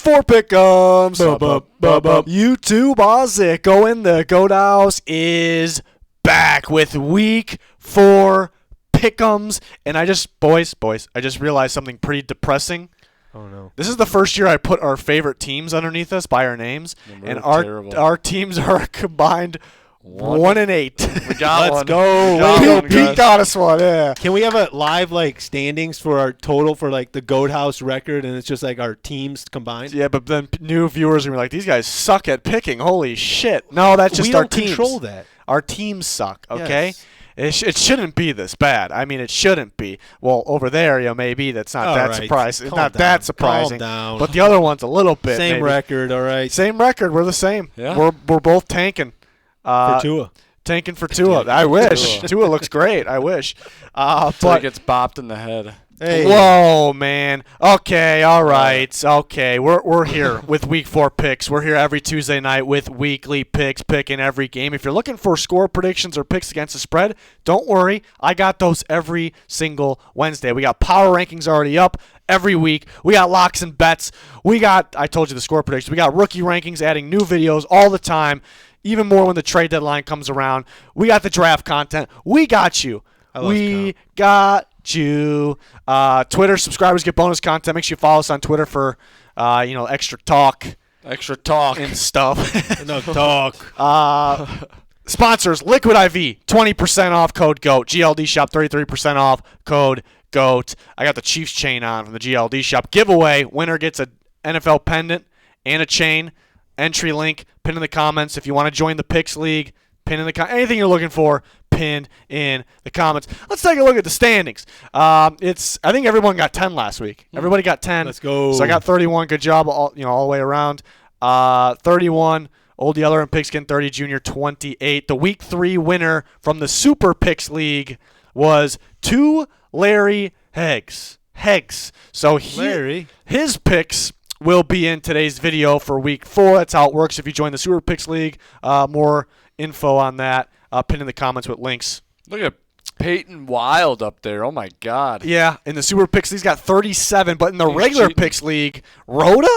Week 4 pick'ems. YouTube Ozzy. In the Goat House is back with Week 4 pick'ems. And I just realized something pretty depressing. Oh, no. This is the first year I put our favorite teams underneath us by our names. And our teams are combined 1-8. We got Let's go. Pete got us one, yeah. Can we have a live standings for our total for the Goat House record, and it's just our teams combined? Yeah, but then new viewers are gonna be like, these guys suck at picking. Holy shit! No, that's just our teams. We don't control that. Our teams suck. Okay. Yes. It shouldn't be this bad. I mean, it shouldn't be. Well, over there, maybe that's not that surprising. It's not that surprising. Calm down. But the other one's a little bit. Same maybe. record, all right. Same record. We're the same. Yeah. We're both tanking. For Tua. Tanking for Tua. I wish. Tua looks great. I wish. But it gets bopped in the head. Hey. Whoa, man. Okay, all right. Okay, we're here with Week 4 picks. We're here every Tuesday night with weekly picks, picking every game. If you're looking for score predictions or picks against the spread, don't worry. I got those every single Wednesday. We got power rankings already up every week. We got locks and bets. I told you the score predictions. We got rookie rankings, adding new videos all the time, even more when the trade deadline comes around. We got the draft content. We got you. We got you. Twitter subscribers get bonus content. Make sure you follow us on Twitter for extra talk and stuff. No talk. Sponsors: Liquid IV, 20% off, code GOAT. GLD Shop, 33% off, code GOAT. I got the Chiefs chain on from the GLD Shop. Giveaway: winner gets a NFL pendant and a chain. Entry link pinned in the comments. If you want to join the Picks League, pin in the anything you're looking for, pinned in the comments. Let's take a look at the standings. I think everyone got 10 last week. Everybody got 10. Let's go. So I got 31. Good job all the way around. 31. Old Yeller and Pigskin 30. Junior 28. The Week 3 winner from the Super Picks League was Larry Heggs. So his picks will be in today's video for Week 4. That's how it works if you join the Super Picks League. More info on that pinned in the comments with links. Look at Peyton Wild up there. Oh, my God. Yeah, in the Super Picks League, he's got 37. But in the regular Picks League, Rhoda,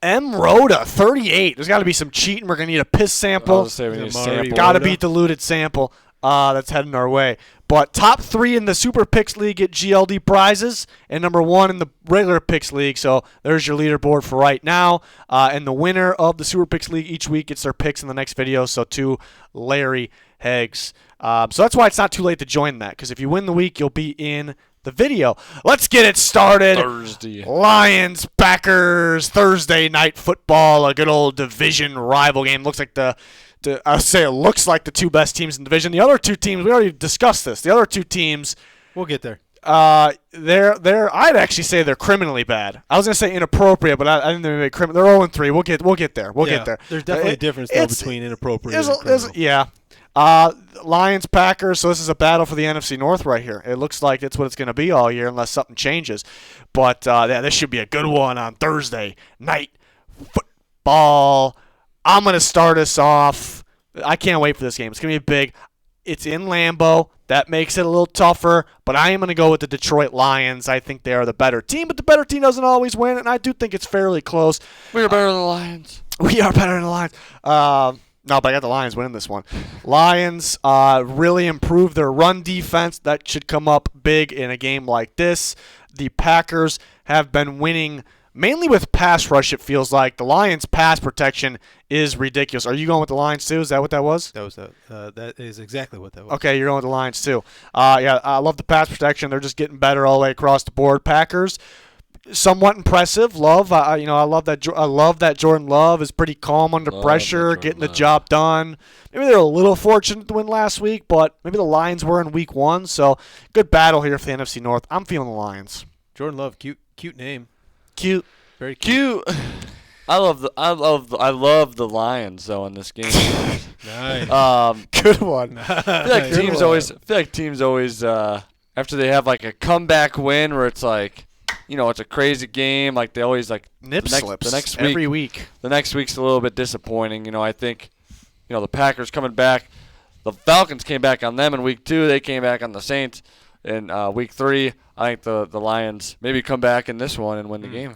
38. There's got to be some cheating. We're going to need a piss sample. Got to be diluted sample. That's heading our way. But top 3 in the Super Picks League get GLD prizes, and number 1 in the regular Picks League. So there's your leaderboard for right now. And the winner of the Super Picks League each week gets their picks in the next video. So to Larry Heggs. So that's why it's not too late to join that, because if you win the week, you'll be in the video. Let's get it started. Thursday. Lions, Packers, Thursday night football, a good old division rival game. Looks like it looks like the two best teams in the division. The other two teams, we already discussed this. The other two teams, we'll get there. I'd actually say they're criminally bad. I was gonna say inappropriate, but I didn't think they're criminal. They're 0-3. We'll get there. We'll get there. There's definitely a difference between inappropriate and criminal. Yeah. Lions, Packers. So this is a battle for the NFC North right here. It looks like it's what it's gonna be all year, unless something changes. But this should be a good one on Thursday night football. I'm going to start us off. I can't wait for this game. It's going to be big. It's in Lambeau. That makes it a little tougher, but I am going to go with the Detroit Lions. I think they are the better team, but the better team doesn't always win, and I do think it's fairly close. We are better than the Lions. We are better than the Lions. No, but I got the Lions winning this one. Lions really improved their run defense. That should come up big in a game like this. The Packers have been winning mainly with pass rush, it feels like. The Lions' pass protection is ridiculous. Are you going with the Lions, too? Is that what that was? That is exactly what that was. Okay, you're going with the Lions, too. Yeah, I love the pass protection. They're just getting better all the way across the board. Packers, somewhat impressive. I love that Jordan Love is pretty calm under pressure, getting the job done. Maybe they're a little fortunate to win last week, but maybe the Lions were in week 1. So good battle here for the NFC North. I'm feeling the Lions. Jordan Love, cute name. Cute. Very cute. I love the Lions though in this game. Nice. Good one. I feel like teams always after they have like a comeback win where it's like, it's a crazy game, like they always like slips the next week, every week. The next week's a little bit disappointing. I think the Packers coming back. The Falcons came back on them in week 2. They came back on the Saints in week 3. I think the Lions maybe come back in this one and win the game.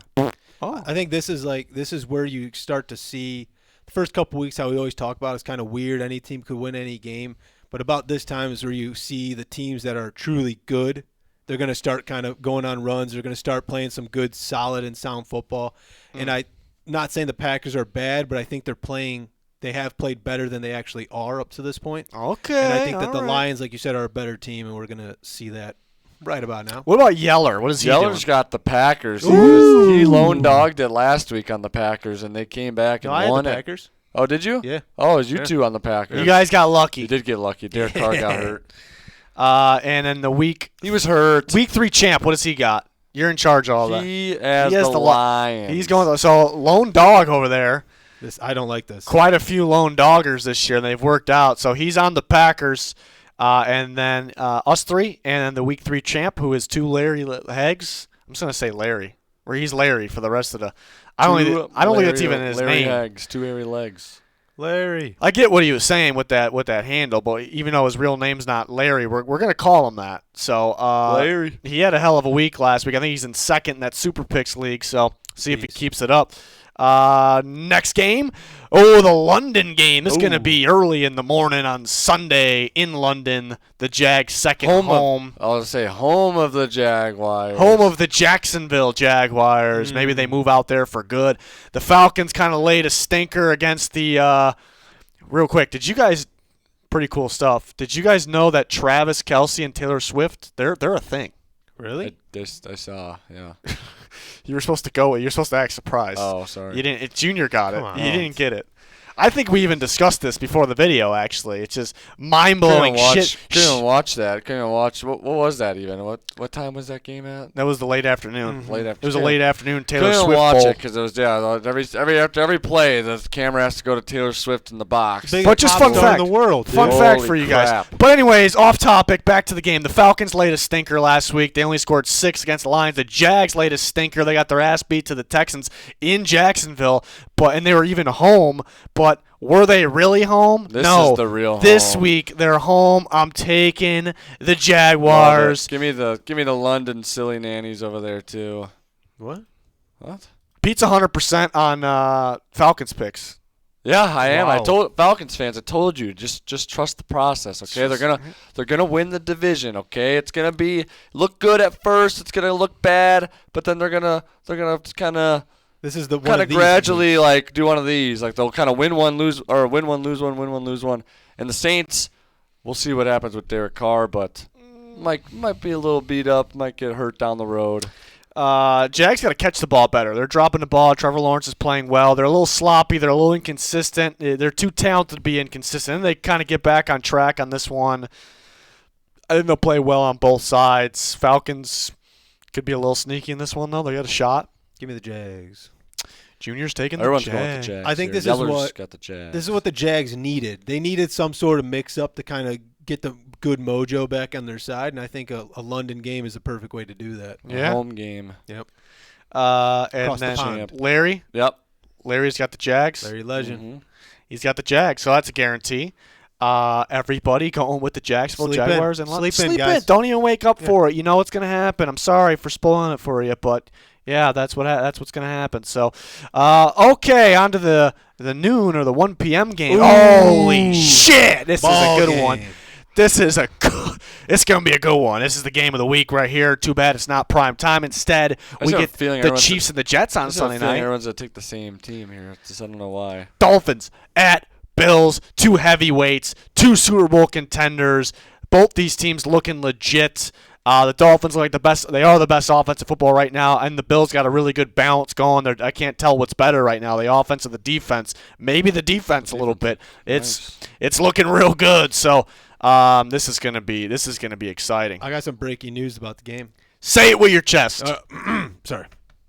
Oh. I think this is where you start to see the first couple weeks how we always talk about it's kind of weird. Any team could win any game, but about this time is where you see the teams that are truly good. They're going to start kind of going on runs. They're going to start playing some good, solid, and sound football. And I'm not saying the Packers are bad, but I think they have played better than they actually are up to this point. Okay. And I think that all the right. Lions, like you said, are a better team, and we're going to see that right about now. What about Yeller? What is he Yeller's doing? got the Packers. Ooh. He lone dogged it last week on the Packers, and they came back and No, I had won the it. Packers. Oh, did you? Yeah. Oh, it was you Yeah. two on the Packers. You guys got lucky. You did get lucky. Derek Carr got hurt. And then the week He was hurt. 3 champ. What does he got? You're in charge of all that. He has has the the Lions. He's going so lone dog over there. I don't like this. Quite a few lone doggers this year. And they've worked out. So he's on the Packers, and then us 3, and then the week 3 champ, who is 2 Larry Heggs. I'm just gonna say Larry, or he's Larry for the rest of the. I don't think that's even his Larry name. Heggs, 2 hairy legs. Larry. I get what he was saying with that handle, but even though his real name's not Larry, we're gonna call him that. So Larry. he had a hell of a week last week. I think he's in second in that Super Picks league. So see if he keeps it up. Next game, the London game. This is gonna be early in the morning on Sunday in London. The Jags' second home. I was say home of the Jaguars. Home of the Jacksonville Jaguars. Maybe they move out there for good. The Falcons kind of laid a stinker against the real quick, did you guys – pretty cool stuff. Did you guys know that Travis Kelce and Taylor Swift, they're a thing? Really? I saw, yeah. You were supposed to go – you're supposed to act surprised. Oh, sorry. You didn't – Junior got it. Come on. You didn't get it. I think we even discussed this before the video, actually. It's just mind-blowing shit. Couldn't even watch that. Couldn't even watch. What was that even? What time was that game at? That was the late afternoon. Late afternoon. It was a late afternoon Taylor Couldn't Swift watch bowl. it because it was after every play the camera has to go to Taylor Swift in the box. Biggest But just pop fun star fact. in the world. Fun dude. fact Holy for you guys. crap. But anyways, off topic, back to the game. The Falcons laid a stinker last week. They only scored 6 against the Lions. The Jags laid a stinker. They got their ass beat to the Texans in Jacksonville, and they were even home. But were they really home? This no. is the real This home. week they're home. I'm taking the Jaguars. Give me the London silly nannies over there too. What? What? Pete's 100% on Falcons picks. Yeah, I am. Wow. I told Falcons fans. I told you, just trust the process. Okay, they're gonna win the division. Okay, it's gonna look good at first. It's gonna look bad, but then they're gonna kind of This is the one of these gradually like do one of these. Like they'll kind of win one, lose one, win one, lose one. And the Saints, we'll see what happens with Derek Carr, but might be a little beat up. Might get hurt down the road. Jags got to catch the ball better. They're dropping the ball. Trevor Lawrence is playing well. They're a little sloppy. They're a little inconsistent. They're too talented to be inconsistent. And they kind of get back on track on this one. I think they'll play well on both sides. Falcons could be a little sneaky in this one, though. They got a shot. Give me the Jags. Junior's taking Everyone's the going with Jags. the Jags. I think here. this is Yeller's what- got the Jags. This is what the Jags needed. They needed some sort of mix-up to kind of get the good mojo back on their side, and I think a London game is a perfect way to do that. A Yeah. home game. Yep. And Across the then pond. Larry. Yep. Larry's got the Jags. Larry Legend. Mhm. He's got the Jags, so that's a guarantee. Everybody going with the Jacksonville Sleep in. Jaguars and Sleep in, guys. Don't even wake up for it. You know what's going to happen. I'm sorry for spoiling it for you, but yeah, that's what's going to happen. So, okay, on to the noon or the 1 p.m. game. Ooh. Holy shit! This Ball is a good game. one. It's going to be a good one. This is the game of the week right here. Too bad it's not prime time. Instead, I we just have get a feeling the everyone's- Chiefs and the Jets I on just have a Sunday feeling night. everyone's gonna take the same team here. Just I don't know why. Dolphins at Bills, 2 heavyweights, 2 Super Bowl contenders. Both these teams looking legit. The Dolphins look like the best. They are the best offensive football right now, and the Bills got a really good balance going. I can't tell what's better right now, the offense or the defense. Maybe the defense a little bit. It's looking real good. So this is gonna be exciting. I got some breaking news about the game. Say it with your chest. Sorry.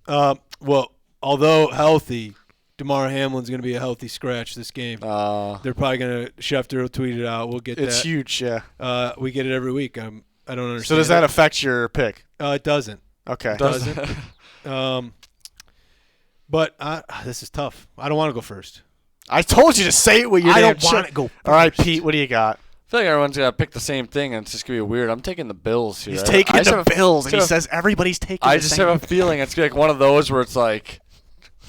Well, although healthy, DeMar Hamlin's going to be a healthy scratch this game. They're probably going to – Schefter will tweet it out. We'll get It's that. huge, yeah. We get it every week. I don't understand. So does that affect your pick? It doesn't. Okay. Doesn't. But this is tough. I don't want to go first. I told you to say it with your I damn don't want chest. to go first. All right, Pete, what do you got? I feel like everyone's gonna pick the same thing, and it's just gonna be weird. I'm taking the Bills here. He's I taking just the have a- Bills, and he just have says everybody's taking I the just same. have a feeling it's gonna be like one of those where it's like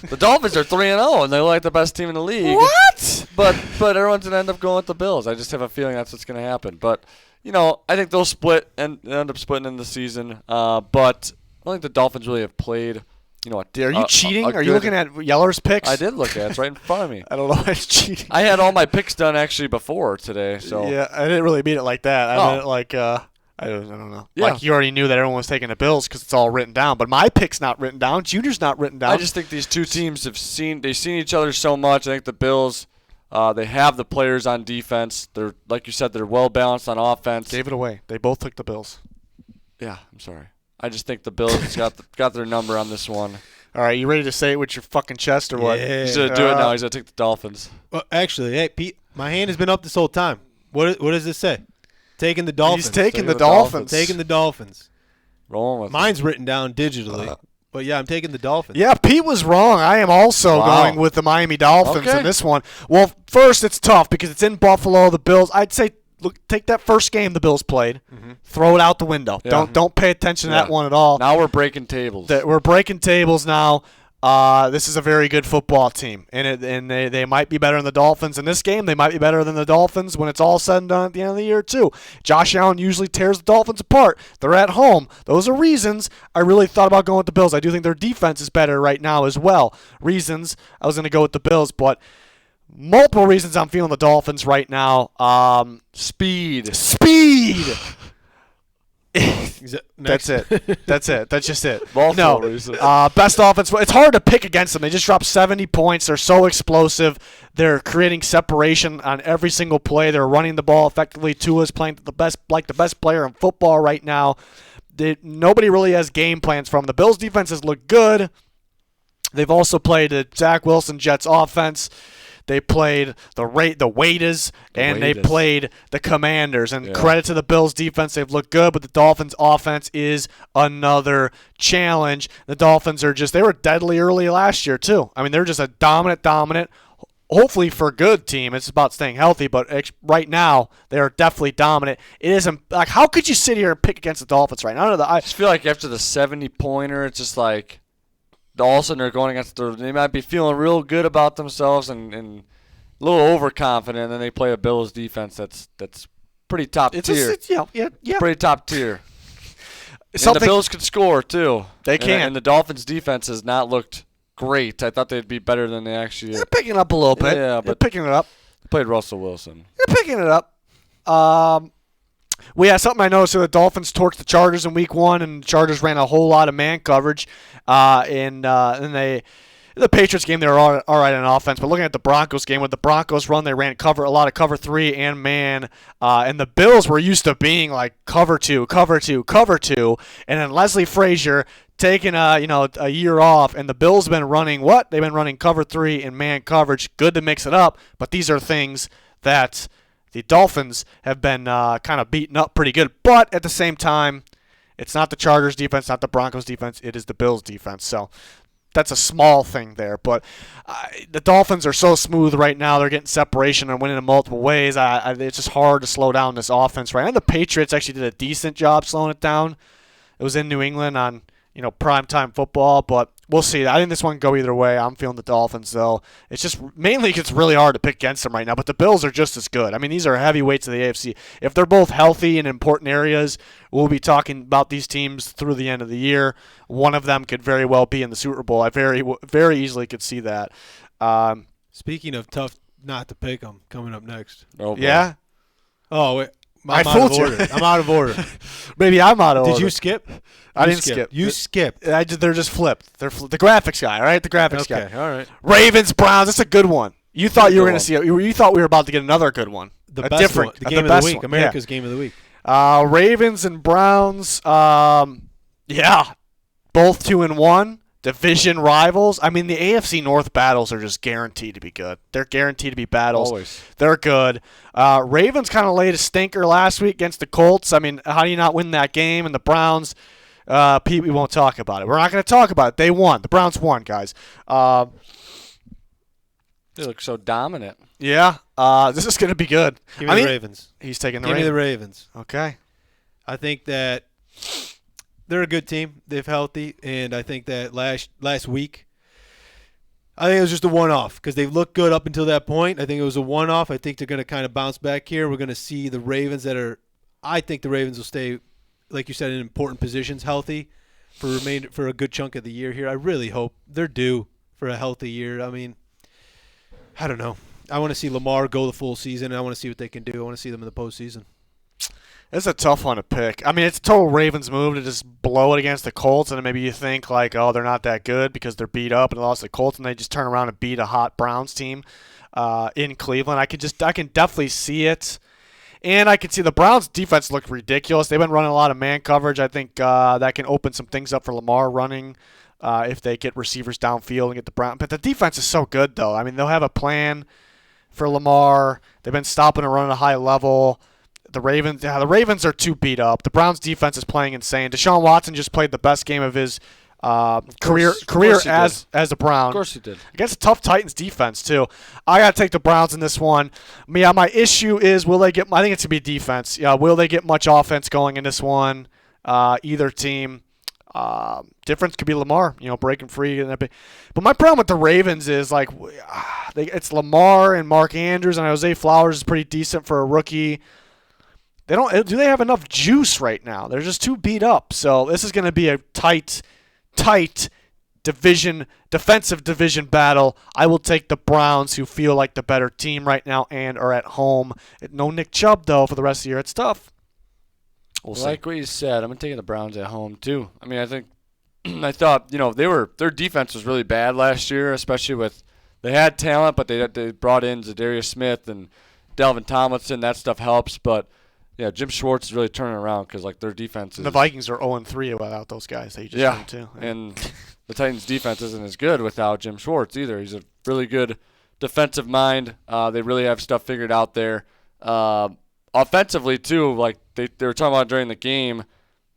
The Dolphins are 3-0, and they're like the best team in the league. What? But everyone's going to end up going with the Bills. I just have a feeling that's what's going to happen. But, I think they'll split and end up splitting in the season. But I don't think the Dolphins really have played, Are you cheating? Are you looking at Yeller's picks? I did look at it. It's right in front of me. I don't know why it's cheating. I had all my picks done actually before today. So yeah, I didn't really mean it like that. I meant like I don't know. Yeah. Like you already knew that everyone was taking the Bills because it's all written down. But my pick's not written down. Junior's not written down. I just think these two teams they've seen each other so much. I think the Bills, they have the players on defense. They're like you said, they're well balanced on offense. Gave it away. They both took the Bills. Yeah, I'm sorry. I just think the Bills got their number on this one. All right, you ready to say it with your fucking chest or what? Yeah. He's gonna do it now. He's gonna take the Dolphins. Well, actually, hey Pete, my hand has been up this whole time. What does this say? Taking the Dolphins. He's taking the Dolphins. Dolphins. Taking the Dolphins. Rolling with Mine's written down digitally, but yeah, I'm taking the Dolphins. Yeah, Pete was wrong. I am also going with the Miami Dolphins in this one. Well, first it's tough because it's in Buffalo. The Bills. I'd say take that first game the Bills played, throw it out the window. Yeah. Don't pay attention to that one at all. Now we're breaking tables. We're breaking tables now. This is a very good football team, and they might be better than the Dolphins in this game. They might be better than the Dolphins when it's all said and done at the end of the year too. Josh Allen usually tears the Dolphins apart. They're at home. Those are reasons I really thought about going with the Bills. I do think their defense is better right now as well. Reasons I was going to go with the Bills, but multiple reasons I'm feeling the Dolphins right now. Speed. That's it. That's it. That's just it. Multiple reasons. Best offense. It's hard to pick against them. They just dropped 70 points. They're so explosive. They're creating separation on every single play. They're running the ball effectively. Tua's playing the best player in football right now. Nobody really has game plans from them. The Bills' defense has looked good. They've also played the Zach Wilson Jets offense. They played the Raiders, and they played the Commanders. And credit to the Bills' defense. They've looked good, but the Dolphins' offense is another challenge. The Dolphins they were deadly early last year, too. I mean, they're just a dominant, hopefully for a good team. It's about staying healthy, but right now, they are definitely dominant. It isn't, like, how could you sit here and pick against the Dolphins right now? I just feel like after the 70-pointer, it's just like, all of a sudden they're going against they might be feeling real good about themselves and a little overconfident, and then they play a Bills defense that's pretty top tier. Pretty top tier. And the Bills could score too. They can. And the Dolphins defense has not looked great. I thought they'd be better than they actually. They're picking up a little bit. Yeah, but they're picking it up. They played Russell Wilson. They're picking it up. Something I noticed. So the Dolphins torched the Chargers in Week 1, and the Chargers ran a whole lot of man coverage. The Patriots game, they were all right on offense. But looking at the Broncos game, with the Broncos run, they ran a lot of cover 3 and man. And the Bills were used to being like cover 2. And then Leslie Frazier taking a year off, and the Bills have been running what? They've been running cover 3 and man coverage. Good to mix it up, but these are things that the Dolphins have been kind of beaten up pretty good. But at the same time, it's not the Chargers defense, not the Broncos defense. It is the Bills defense. So that's a small thing there. But the Dolphins are so smooth right now. They're getting separation and winning in multiple ways. It's just hard to slow down this offense right now. And the Patriots actually did a decent job slowing it down. It was in New England on primetime football, but we'll see. I think this one can go either way. I'm feeling the Dolphins, though. It's just mainly it's really hard to pick against them right now, but the Bills are just as good. I mean, these are heavyweights of the AFC. If they're both healthy in important areas, we'll be talking about these teams through the end of the year. One of them could very well be in the Super Bowl. I very, very easily could see that. Speaking of tough not to pick them, coming up next. Oh, yeah? Oh, wait. I fooled you. I'm out of order. Maybe I'm out of order. Did you skip? I didn't skip. You skipped. They're just flipped. They're the graphics guy, all right? The graphics guy. Okay, all right. Ravens, Browns. That's a good one. You thought you were going to see it. You thought we were about to get another good one. The best one. The game of the week. America's game of the week. Ravens and Browns. Yeah, both 2-1. Division rivals. I mean, the AFC North battles are just guaranteed to be good. They're guaranteed to be battles. Always. They're good. Ravens kind of laid a stinker last week against the Colts. I mean, how do you not win that game? And the Browns, Pete, we won't talk about it. We're not going to talk about it. They won. The Browns won, guys. They look so dominant. Yeah. This is going to be good. Give me the Ravens. He's taking the Give Ravens. me the Ravens. Okay. I think that they're a good team. They're healthy, and I think that last week I think it was just a one-off because they've looked good up until that point. I think it was a one-off. I think they're going to kind of bounce back here. We're going to see the Ravens I think the Ravens will stay, like you said, in important positions, healthy for a good chunk of the year here. I really hope they're due for a healthy year. I mean, I don't know. I want to see Lamar go the full season. I want to see what they can do. I want to see them in the postseason. It's a tough one to pick. I mean, it's a total Ravens move to just blow it against the Colts, and then maybe you think, like, oh, they're not that good because they're beat up and they lost to the Colts, and they just turn around and beat a hot Browns team in Cleveland. I can definitely see it. And I can see the Browns' defense look ridiculous. They've been running a lot of man coverage. I think that can open some things up for Lamar running if they get receivers downfield and get the Browns. But the defense is so good, though. I mean, they'll have a plan for Lamar. They've been stopping and running at a high level. The Ravens are too beat up. The Browns' defense is playing insane. Deshaun Watson just played the best game of his career as a Brown. Of course he did. Against a tough Titans defense, too. I got to take the Browns in this one. My issue is, I think it's going to be defense. Will they get much offense going in this one? Either team. Difference could be Lamar, breaking free. But my problem with the Ravens is, it's Lamar and Mark Andrews, and Jose Flowers is pretty decent for a rookie. Do they have enough juice right now? They're just too beat up. So this is going to be a tight defensive division battle. I will take the Browns, who feel like the better team right now and are at home. No Nick Chubb, though, for the rest of the year. It's tough. We'll see. Like what you said, I'm taking the Browns at home, too. I mean, I thought, their defense was really bad last year, especially with they had talent, but they brought in Zadarius Smith and Delvin Tomlinson. That stuff helps, but yeah, Jim Schwartz is really turning around because their defense is. The Vikings are 0-3 without those guys. They just won too. And the Titans' defense isn't as good without Jim Schwartz either. He's a really good defensive mind. They really have stuff figured out there. Offensively too, like they were talking about during the game,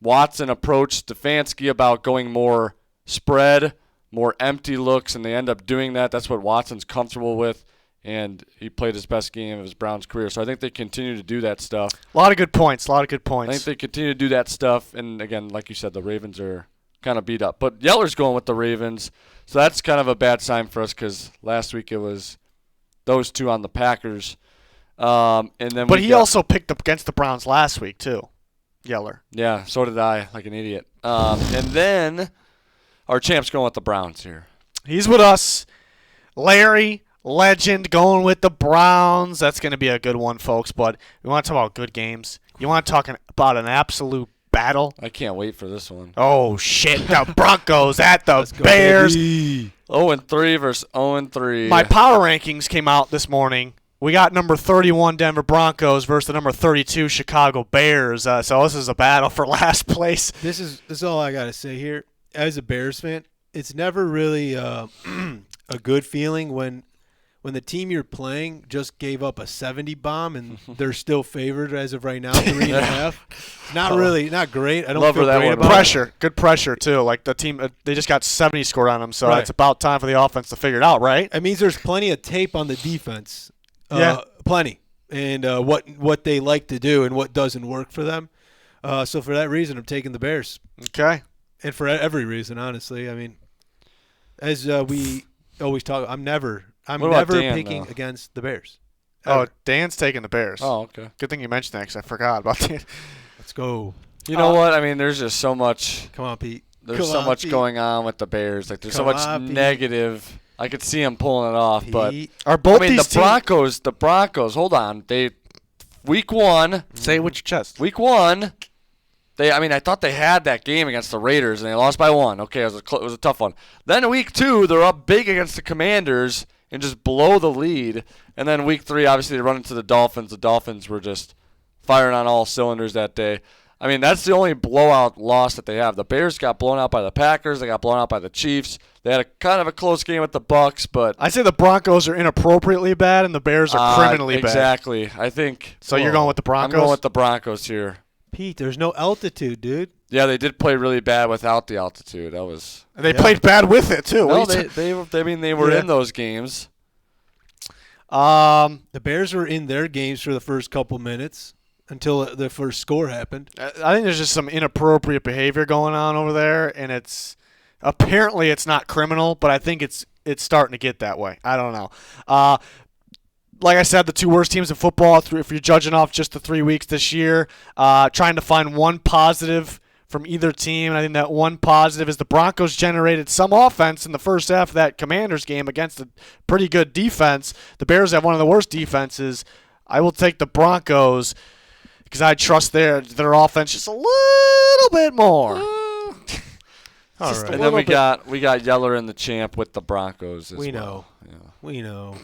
Watson approached Stefanski about going more spread, more empty looks, and they end up doing that. That's what Watson's comfortable with. And he played his best game of his Browns career. So I think they continue to do that stuff. A lot of good points. I think they continue to do that stuff. And, again, like you said, the Ravens are kind of beat up. But Yeller's going with the Ravens. So that's kind of a bad sign for us because last week it was those two on the Packers. But he also picked up against the Browns last week, too, Yeller. Yeah, so did I, like an idiot. And then our champ's going with the Browns here. He's with us. Larry. Legend going with the Browns. That's going to be a good one, folks. But we want to talk about good games. You want to talk about an absolute battle? I can't wait for this one. Oh, shit. The Broncos at the Bears. 0-3 versus 0-3. My power rankings came out this morning. We got number 31 Denver Broncos versus the number 32 Chicago Bears. So this is a battle for last place. This is all I got to say here. As a Bears fan, it's never really a good feeling when the team you're playing just gave up a 70 bomb and they're still favored as of right now, 3.5. Not great. I don't feel great about pressure. Good pressure too. Like the team, they just got 70 scored on them, so It's about time for the offense to figure it out, right? It means there's plenty of tape on the defense. Plenty, and what they like to do and what doesn't work for them. So for that reason, I'm taking the Bears. Okay, and for every reason, honestly. I mean, as we always talk, I'm never picking against the Bears. Oh, Dan's taking the Bears. Oh, okay. Good thing you mentioned that because I forgot about that. Let's go. You know what? I mean, there's just so much. Come on, Pete. There's so much going on with the Bears. Like, there's so much negative. I could see them pulling it off, but the Broncos. Hold on, week 1. Say it with your chest. Week 1. I thought they had that game against the Raiders, and they lost by 1. Okay, it was a tough one. Then week 2, they're up big against the Commanders and just blow the lead. And then week 3, obviously, they run into the Dolphins. The Dolphins were just firing on all cylinders that day. I mean, that's the only blowout loss that they have. The Bears got blown out by the Packers. They got blown out by the Chiefs. They had a kind of a close game with the Bucs, but I'd say the Broncos are inappropriately bad and the Bears are criminally bad. Exactly. I think. So you're going with the Broncos? I'm going with the Broncos here. Pete, there's no altitude, dude. Yeah, they did play really bad without the altitude. They played bad with it too. No, they were in those games. The Bears were in their games for the first couple minutes until the first score happened. I think there's just some inappropriate behavior going on over there, and apparently it's not criminal, but I think it's it's starting to get that way. I don't know. Like I said, the two worst teams in football, if you're judging off just the 3 weeks this year, trying to find one positive from either team, and I think that one positive is the Broncos generated some offense in the first half of that Commanders game against a pretty good defense. The Bears have one of the worst defenses. I will take the Broncos because I trust their offense just a little bit more. All right. And then we got Yeller and the champ with the Broncos as We well. know. Yeah. We know.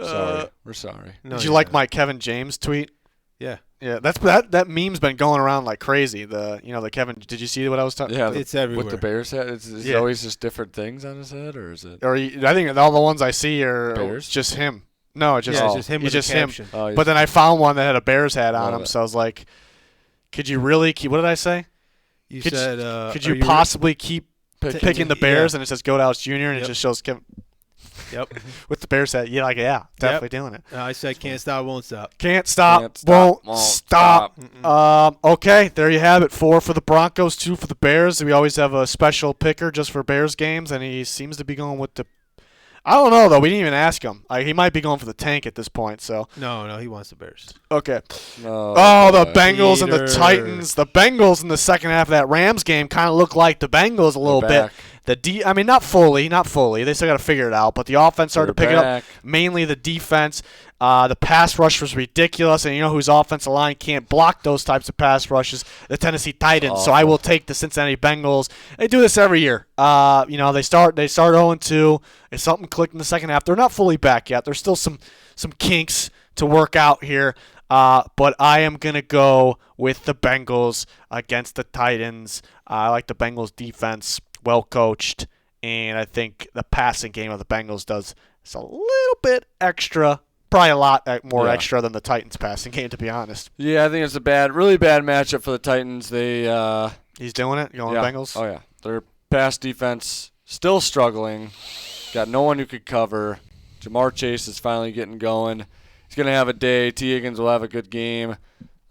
Sorry. We're sorry. No, Did you like my Kevin James tweet? Yeah. Yeah, that meme's been going around like crazy. The Kevin. Did you see what I was talking? Yeah, It's everywhere. With the Bears hat, it's Yeah. always just different things on his head, or is it? Or I think all the ones I see are Bears? just him. No, it's just it's just him with just a him. caption. Oh, But then I found one that had a Bears hat on Love him, it. so I was like, "Could you really keep?" What did I say? You Could said, Could you possibly keep picking the Bears? Yeah. And it says Goldhouse Jr. and it Yep. just shows Kevin Yep. with the Bears hat. Yeah, definitely doing it. I said can't stop, won't stop. Can't stop, Can't stop, won't stop. Okay, there you have it. 4 for the Broncos, 2 for the Bears. We always have a special picker just for Bears games, and he seems to be going with the. I don't know though. We didn't even ask him. He might be going for the tank at this point. So No, he wants the Bears. okay. No, Oh, the boy. Bengals and the Peter. Titans. The Bengals in the second half of that Rams game kind of look like the Bengals a little They're bit. I mean, not fully. They still got to figure it out. But the offense started to pick it up. Mainly the defense. The pass rush was ridiculous, and you know whose offensive line can't block those types of pass rushes? The Tennessee Titans. So I will take the Cincinnati Bengals. They do this every year. They start 0-2. If something clicked in the second half, they're not fully back yet. There's still some kinks to work out here. But I am going to go with the Bengals against the Titans. I like the Bengals defense, well coached, and I think the passing game of the Bengals does a little bit extra, probably a lot more extra than the Titans passing game, to be honest. Yeah, I think it's a really bad matchup for the Titans. He's doing it? Going Bengals? Oh, yeah. Their pass defense still struggling. Got no one who could cover. Jamar Chase is finally getting going. He's going to have a day. T. Higgins will have a good game.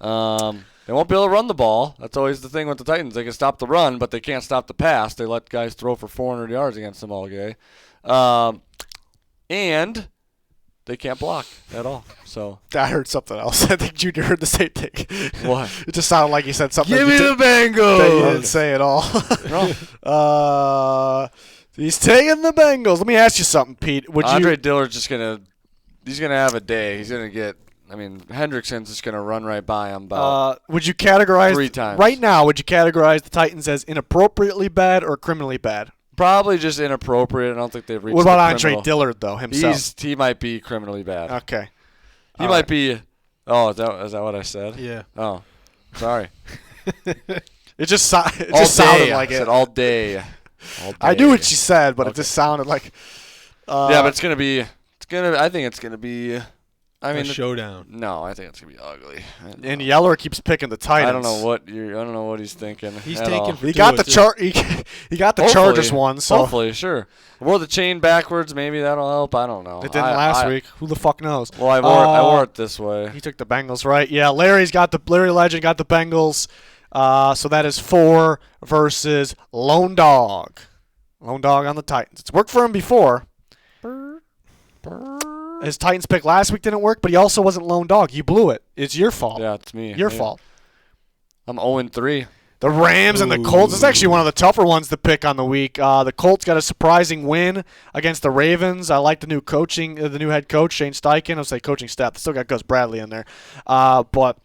They won't be able to run the ball. That's always the thing with the Titans. They can stop the run, but they can't stop the pass. They let guys throw for 400 yards against them all day. And they can't block at all. So I heard something else. I think Junior heard the same thing. What? It just sounded like you said something Give that me you the that you didn't Bengals. say at all. No. He's taking the Bengals. Let me ask you something, Pete. Would Andre you? Dillard's just he's gonna have a day. He's gonna get. I mean, Hendrickson's just gonna run right by him. Would you categorize 3 times right now? Would you categorize the Titans as inappropriately bad or criminally bad? Probably just inappropriate. I don't think they've reached. What about the Andre criminal. Dillard though himself? He might be criminally bad. Okay. He All might right. be. Oh, is that what I said? Yeah. Oh, sorry. It just sounded like I it. said all day. All day. I knew what you said, but it Okay. just sounded like. Yeah, but it's gonna be. I think it's gonna be. I mean, a showdown. no, I think it's gonna be ugly. And Yeller keeps picking the Titans. I don't know what he's thinking. He's at taking all. for He got the Tua, He got the Hopefully. Chargers one, so Hopefully, sure. Wore the chain backwards. Maybe that'll help. I don't know. it didn't last week. Who the fuck knows? Well, I wore it this way. He took the Bengals, right? Yeah, Larry Legend got the Bengals. So that is 4 versus Lone Dog. Lone Dog on the Titans. It's worked for him before. His Titans pick last week didn't work, but he also wasn't Lone Dog. You blew it. It's your fault. Yeah, it's me. Your Yeah. fault. I'm 0-3. The Rams and the Colts. It's actually one of the tougher ones to pick on the week. The Colts got a surprising win against the Ravens. I like the new head coach, Shane Steichen. I'll say coaching staff. They still got Gus Bradley in there. But,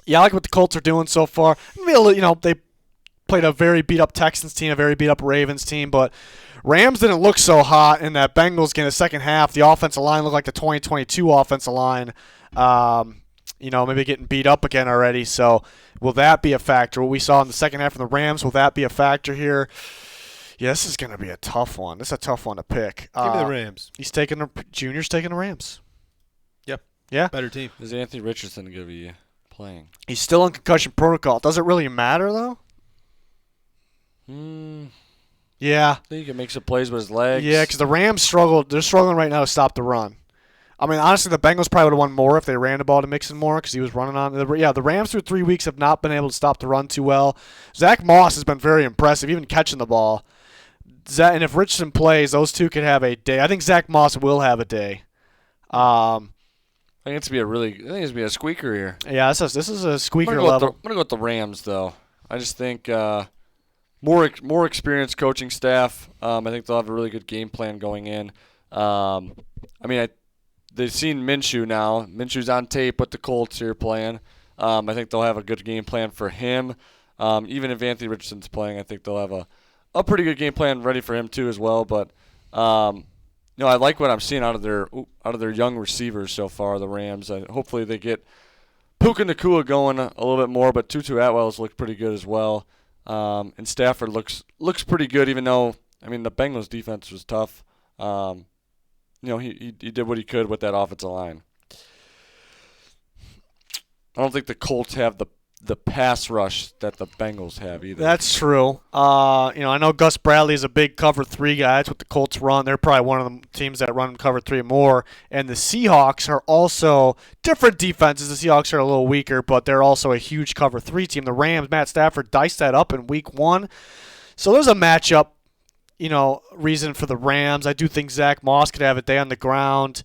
yeah, I like what the Colts are doing so far. They played a very beat-up Texans team, a very beat-up Ravens team, but Rams didn't look so hot in that Bengals game in the second half. The offensive line looked like the 2022 offensive line. Maybe getting beat up again already. So will that be a factor? What we saw in the second half from the Rams, will that be a factor here? Yeah, this is going to be a tough one. This is a tough one to pick. Give me the Rams. Junior's taking the Rams. Yep. Yeah. Better team. Is Anthony Richardson going to be playing? He's still in concussion protocol. Does it really matter, though? Yeah. I think he can make some plays with his legs. Yeah, because the Rams struggled. They're struggling right now to stop the run. I mean, honestly, the Bengals probably would have won more if they ran the ball to Mixon more because he was running on. The Rams through 3 weeks have not been able to stop the run too well. Zach Moss has been very impressive, even catching the ball. and if Richardson plays, those two could have a day. I think Zach Moss will have a day. I think it's gonna be a squeaker here. Yeah, this is a squeaker I'm level. gonna go with the Rams though. I just think more experienced coaching staff. I think they'll have a really good game plan going in. They've seen Minshew now. Minshew's on tape with the Colts here playing. I think they'll have a good game plan for him. Even if Anthony Richardson's playing, I think they'll have a pretty good game plan ready for him too as well. But I like what I'm seeing out of their young receivers so far, the Rams. Hopefully they get Puka Nacua going a little bit more, but Tutu Atwell's looked pretty good as well. And Stafford looks pretty good, even though the Bengals defense was tough. He did what he could with that offensive line. I don't think the Colts have the pass rush that the Bengals have either. That's true. I know Gus Bradley is a big cover 3 guy. That's what the Colts run. They're probably one of the teams that run cover 3 more. And the Seahawks are also different defenses. The Seahawks are a little weaker, but they're also a huge cover 3 team. The Rams, Matt Stafford diced that up in week 1. So there's a matchup, reason for the Rams. I do think Zach Moss could have a day on the ground.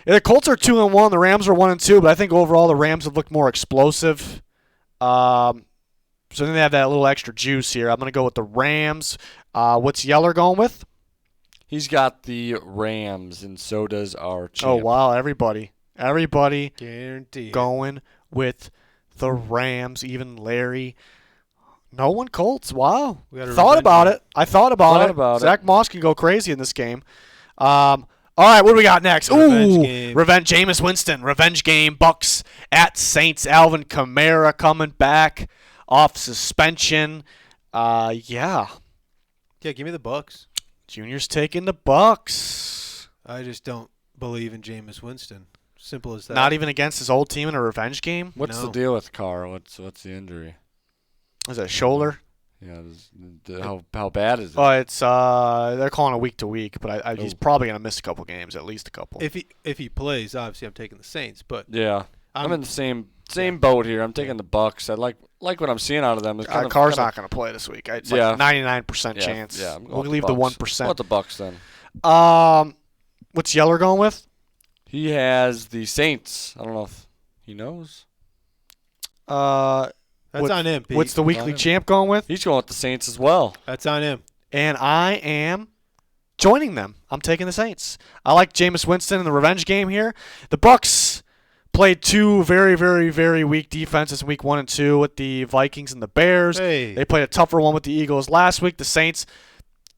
Yeah, the Colts are 2-1. The Rams are 1-2, but I think overall the Rams have looked more explosive. So then they have that little extra juice here. I'm going to go with the Rams. What's Yeller going with? He's got the Rams, and so does our champ. Oh, wow. Everybody Guaranteed. going with the Rams, even Larry. No one Colts. Wow. Thought about it. I thought about it. Zach Moss can go crazy in this game. All right, what do we got next? Revenge. Jameis Winston. Revenge game. Bucs at Saints. Alvin Kamara coming back off suspension. Yeah, give me the Bucs. Junior's taking the Bucs. I just don't believe in Jameis Winston. Simple as that. Not even against his old team in a revenge game? What's the deal with Carr? What's the injury? Is it a shoulder? Yeah, how bad is it? Oh, it's they're calling it week to week, but he's probably gonna miss a couple games, at least a couple. If he plays, obviously I'm taking the Saints, but yeah, I'm in the same boat here. I'm taking the Bucs. I like what I'm seeing out of them. Carr's not gonna play this week. It's like 99% chance. Yeah, we'll leave the 1%. What the Bucs then? What's Yeller going with? He has the Saints. I don't know if he knows. That's on him, Pete. What's the weekly champ going with? He's going with the Saints as well. That's on him. And I am joining them. I'm taking the Saints. I like Jameis Winston in the revenge game here. The Bucs played 2 very, very, very weak defenses in week 1 and 2 with the Vikings and the Bears. Hey. They played a tougher one with the Eagles last week. The Saints,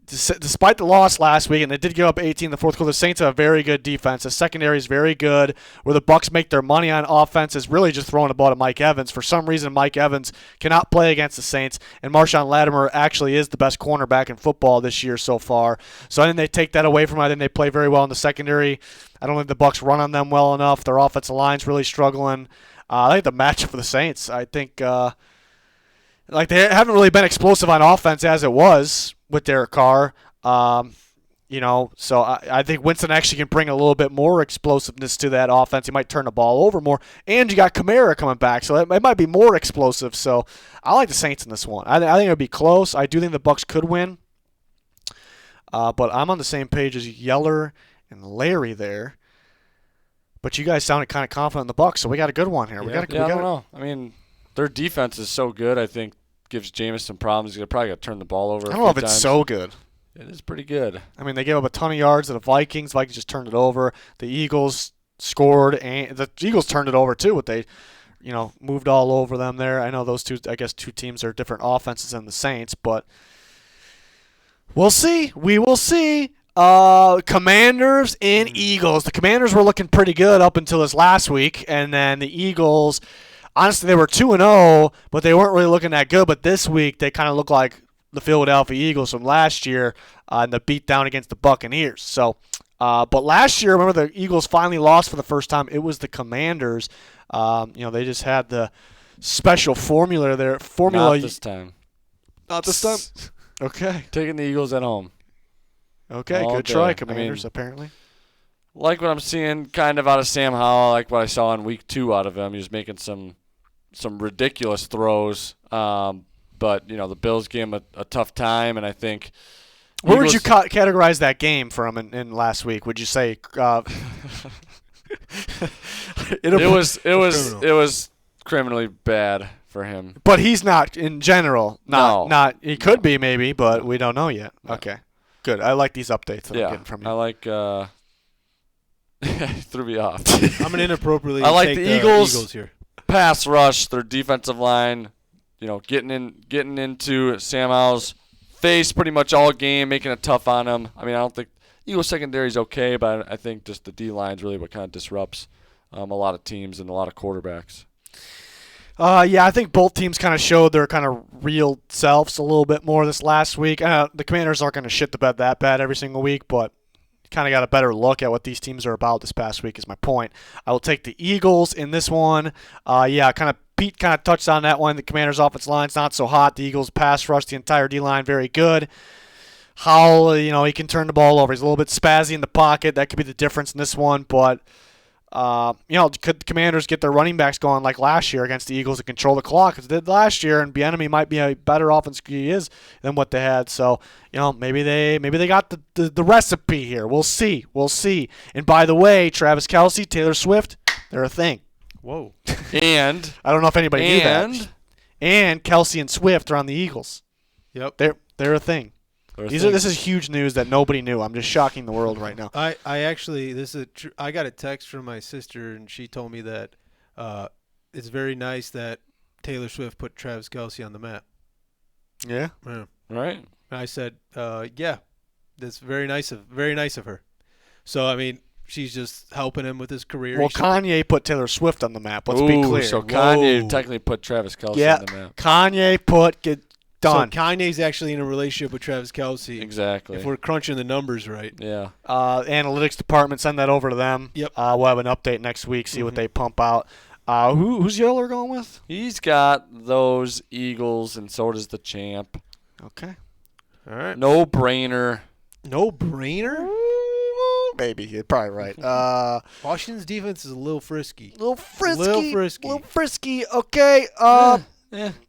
despite the loss last week, and they did give up 18 in the fourth quarter, the Saints have a very good defense. The secondary is very good. Where the Bucs make their money on offense is really just throwing the ball to Mike Evans. For some reason, Mike Evans cannot play against the Saints, and Marshawn Lattimore actually is the best cornerback in football this year so far. So I think they take that away from him. I think they play very well in the secondary. I don't think the Bucs run on them well enough. Their offensive line's really struggling. I think the matchup for the Saints, I think they haven't really been explosive on offense as it was with Derek Carr. So I think Winston actually can bring a little bit more explosiveness to that offense. He might turn the ball over more. And you got Kamara coming back, so it might be more explosive. So I like the Saints in this one. I think it would be close. I do think the Bucs could win. But I'm on the same page as Yeller and Larry there. But you guys sounded kind of confident in the Bucs, so we got a good one here. I don't know. Their defense is so good, I think gives Jameis some problems. He's probably got to turn the ball over. I don't know if it's so good. It is pretty good. They gave up a ton of yards to the Vikings. Vikings just turned it over. The Eagles scored, and the Eagles turned it over too. But they, moved all over them there. I know those two teams are different offenses than the Saints, but we'll see. We will see. Commanders and Eagles. The Commanders were looking pretty good up until this last week, and then the Eagles, honestly, they were 2-0, but they weren't really looking that good. But this week, they kind of look like the Philadelphia Eagles from last year in the beatdown against the Buccaneers. So, but last year, remember the Eagles finally lost for the first time. It was the Commanders. They just had the special formula there. Not this time. Not this time. Okay. Taking the Eagles at home. Okay, good try, Commanders, apparently. Like what I'm seeing kind of out of Sam Howell, like what I saw in week 2 out of him. He was making some ridiculous throws. But, the Bills gave him a tough time, and I think Where would you categorize that game from in last week? Would you say it was criminally bad for him? But he's not in general. No. Not. He could be maybe, but we don't know yet. No. Okay, good. I like these updates that I'm getting from you. I like. Threw me off. I'm an inappropriately. I like take the Eagles here. Pass rush, their defensive line. Getting into Sam Howell's face pretty much all game, making it tough on him. I mean, I don't think Eagles secondary is okay, but I think just the D line is really what kind of disrupts a lot of teams and a lot of quarterbacks. Yeah, I think both teams kind of showed their kind of real selves a little bit more this last week. The Commanders aren't going to shit the bed that bad every single week, but kind of got a better look at what these teams are about this past week is my point. I will take the Eagles in this one. Pete kind of touched on that one. The Commanders' offensive line's not so hot. The Eagles' pass rush, the entire D-line, very good. Howell, he can turn the ball over. He's a little bit spazzy in the pocket. That could be the difference in this one. But, could the Commanders get their running backs going like last year against the Eagles and control the clock as they did last year? And Bieniemy might be a better offense he is than what they had. So, maybe they got the recipe here. We'll see. And by the way, Travis Kelce, Taylor Swift, they're a thing. Whoa. And I don't know if anybody knew that. And Kelce and Swift are on the Eagles. Yep. They're a thing. This is huge news that nobody knew. I'm just shocking the world right now. I got a text from my sister, and she told me that it's very nice that Taylor Swift put Travis Kelce on the map. Yeah. Right. And I said, yeah, that's very nice of her. So I mean, she's just helping him with his career. Well, Kanye put Taylor Swift on the map. Let's be clear. So Kanye technically put Travis Kelce on the map. Kanye done. So Kanye's actually in a relationship with Travis Kelce. Exactly. If we're crunching the numbers right. Yeah. Analytics department, send that over to them. Yep. We'll have an update next week, see what they pump out. Who's Yeller going with? He's got those Eagles, and so does the champ. Okay. All right. No brainer. No brainer? Maybe. You're probably right. Washington's defense is a little frisky. Little frisky. Little frisky. Okay.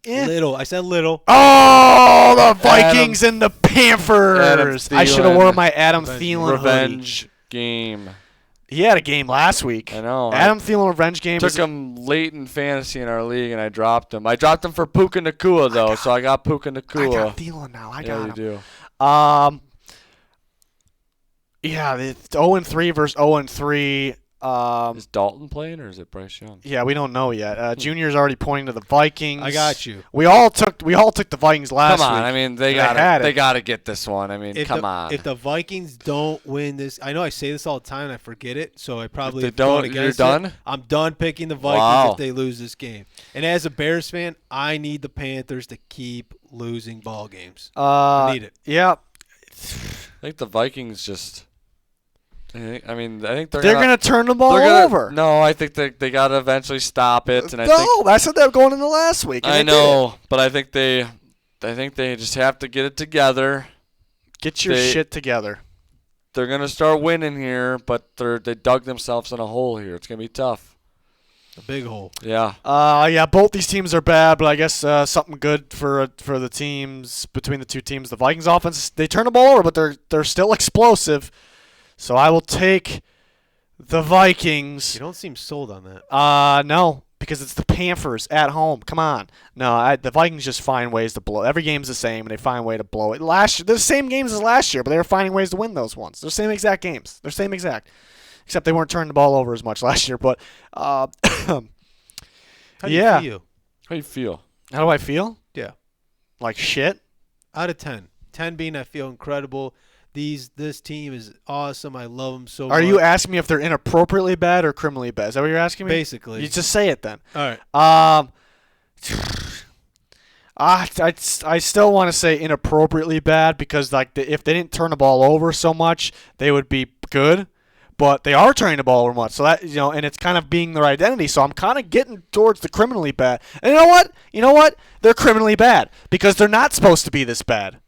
Little. I said little. Oh, the Vikings and the Panthers. I should have worn my Adam Thielen revenge hoodie. Game. He had a game last week. I know. Adam Thielen revenge game. Took him late in fantasy in our league, and I dropped him. I dropped him for Puka Nacua, though, so I got Puka Nacua. I got Thielen now. I got him. You do. Yeah, it's 0-3 versus 0-3. Is Dalton playing, or is it Bryce Young? Yeah, we don't know yet. Junior's already pointing to the Vikings. I got you. We all took the Vikings last week. Come on, I mean they got to get this one. I mean, come on. If the Vikings don't win this, I know I say this all the time and I forget it, so I probably if they don't. You're done. I'm done picking the Vikings if they lose this game. And as a Bears fan, I need the Panthers to keep losing ball games. I need it. Yeah. I think the Vikings just. I think they're gonna turn the ball over. No, I think they gotta eventually stop it. And I said they were going into last week. I know, but I think they just have to get it together. Get your shit together. They're gonna start winning here, but they dug themselves in a hole here. It's gonna be tough. A big hole. Yeah. Yeah. Both these teams are bad, but I guess something good for the teams between the two teams. The Vikings offense, they turn the ball over, but they're still explosive. So I will take the Vikings. You don't seem sold on that. No, because it's the Panthers at home. Come on. No, the Vikings just find ways to blow. Every game's the same, and they find a way to blow it. Last year, they're the same games as last year, but they were finding ways to win those ones. They're the same exact games. They're same exact. Except they weren't turning the ball over as much last year. But How do you feel? How do you feel? How do I feel? Yeah. Like shit? Out of 10. 10 being I feel incredible. This team is awesome. I love them so much. Are you asking me if they're inappropriately bad or criminally bad? Is that what you're asking me? Basically. You just say it then. All right. I still want to say inappropriately bad because if they didn't turn the ball over so much, they would be good. But they are turning the ball over much, so that and it's kind of being their identity. So I'm kind of getting towards the criminally bad. And you know what? They're criminally bad because they're not supposed to be this bad.